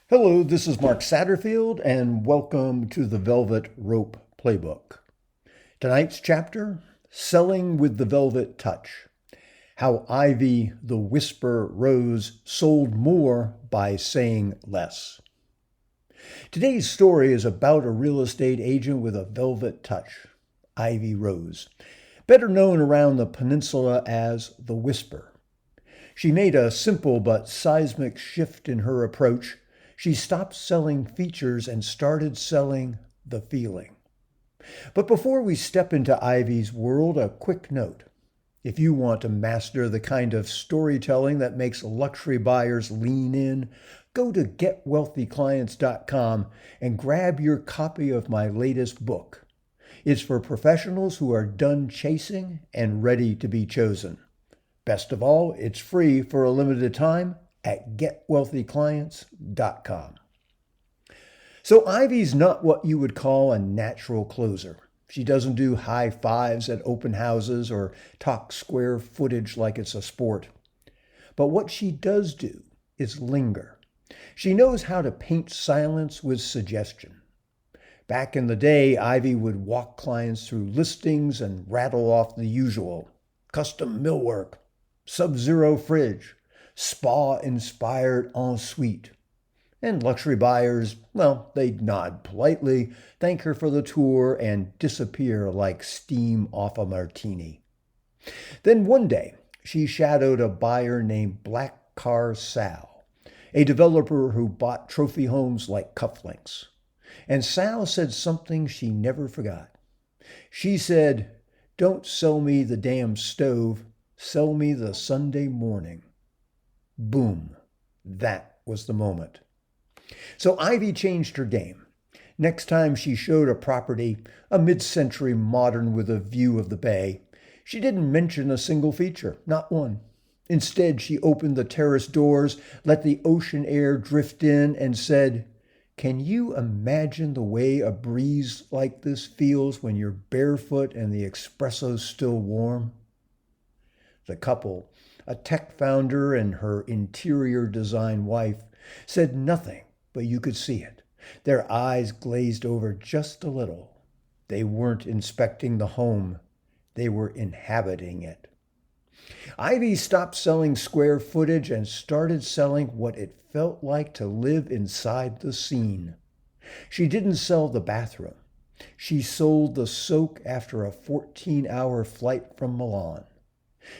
Hello, this is Mark Satterfield, and welcome to the Velvet Rope Playbook. Tonight's chapter, Selling with the Velvet Touch. How Ivy, the Whisper Rose, sold more by saying less. Today's story is about a real estate agent with a velvet touch, Ivy Rose, better known around the peninsula as the Whisper. She made a simple but seismic shift in her approach. She stopped selling features and started selling the feeling. But before we step into Ivy's world, a quick note. If you want to master the kind of storytelling that makes luxury buyers lean in, go to getwealthyclients.com and grab your copy of my latest book. It's for professionals who are done chasing and ready to be chosen. Best of all, it's free for a limited time at getwealthyclients.com. So Ivy's not what you would call a natural closer. She doesn't do high fives at open houses or talk square footage like it's a sport. But what she does do is linger. She knows how to paint silence with suggestion. Back in the day, Ivy would walk clients through listings and rattle off the usual. Custom millwork, sub-zero fridge, spa-inspired ensuite. And luxury buyers, well, they'd nod politely, thank her for the tour, and disappear like steam off a martini. Then one day, she shadowed a buyer named Black Car Sal, a developer who bought trophy homes like cufflinks. And Sal said something she never forgot. She said, "Don't sell me the damn stove, sell me the Sunday morning." Boom. That was the moment. So Ivy changed her game. Next time she showed a property, a mid-century modern with a view of the bay, she didn't mention a single feature, not one. Instead, she opened the terrace doors, let the ocean air drift in, and said, "Can you imagine the way a breeze like this feels when you're barefoot and the espresso's still warm?" The couple, a tech founder and her interior design wife, said nothing, but you could see it. Their eyes glazed over just a little. They weren't inspecting the home. They were inhabiting it. Ivy stopped selling square footage and started selling what it felt like to live inside the scene. She didn't sell the bathroom. She sold the soak after a 14-hour flight from Milan.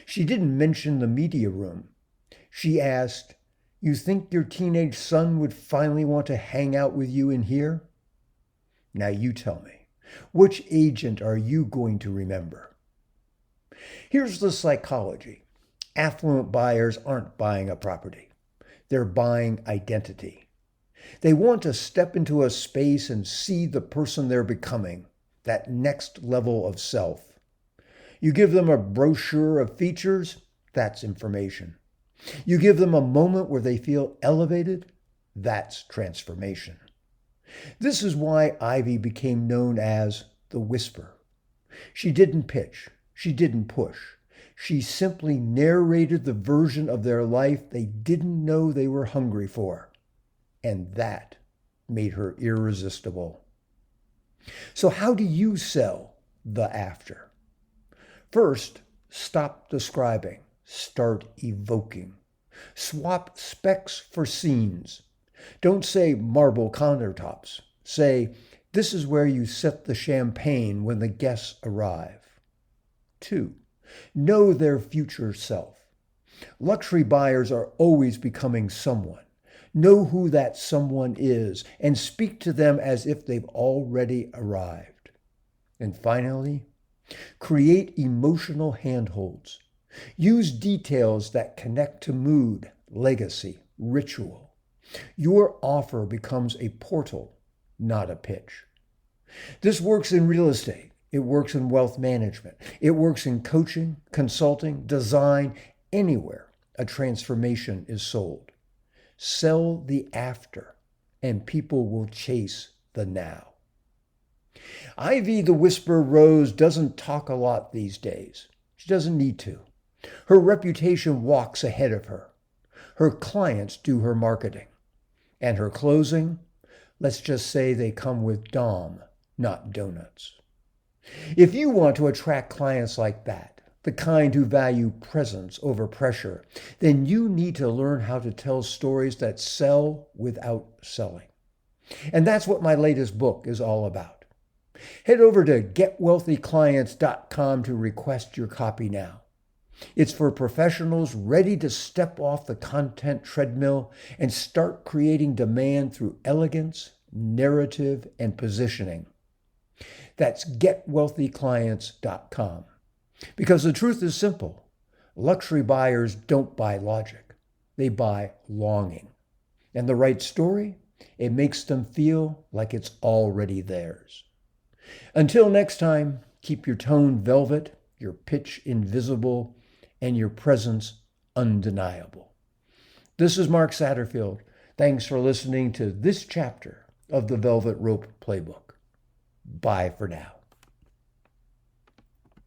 She didn't mention the media room. She asked, "You think your teenage son would finally want to hang out with you in here?" Now you tell me, which agent are you going to remember? Here's the psychology. Affluent buyers aren't buying a property. They're buying identity. They want to step into a space and see the person they're becoming, that next level of self. You give them a brochure of features, that's information. You give them a moment where they feel elevated, that's transformation. This is why Ivy became known as the Whisper. She didn't pitch. She didn't push. She simply narrated the version of their life they didn't know they were hungry for. And that made her irresistible. So how do you sell the after? First, stop describing. Start evoking. Swap specs for scenes. Don't say marble countertops. Say, this is where you set the champagne when the guests arrive. 2. Know their future self. Luxury buyers are always becoming someone. Know who that someone is and speak to them as if they've already arrived. And finally, create emotional handholds. Use details that connect to mood, legacy, ritual. Your offer becomes a portal, not a pitch. This works in real estate. It works in wealth management. It works in coaching, consulting, design, anywhere a transformation is sold. Sell the after, and people will chase the now. Ivy the Whisper Rose doesn't talk a lot these days. She doesn't need to. Her reputation walks ahead of her. Her clients do her marketing. And her closing, let's just say they come with Dom, not donuts. If you want to attract clients like that, the kind who value presence over pressure, then you need to learn how to tell stories that sell without selling. And that's what my latest book is all about. Head over to getwealthyclients.com to request your copy now. It's for professionals ready to step off the content treadmill and start creating demand through elegance, narrative, and positioning. That's getwealthyclients.com. Because the truth is simple. Luxury buyers don't buy logic. They buy longing. And the right story, it makes them feel like it's already theirs. Until next time, keep your tone velvet, your pitch invisible, and your presence undeniable. This is Mark Satterfield. Thanks for listening to this chapter of the Velvet Rope Playbook. Bye for now.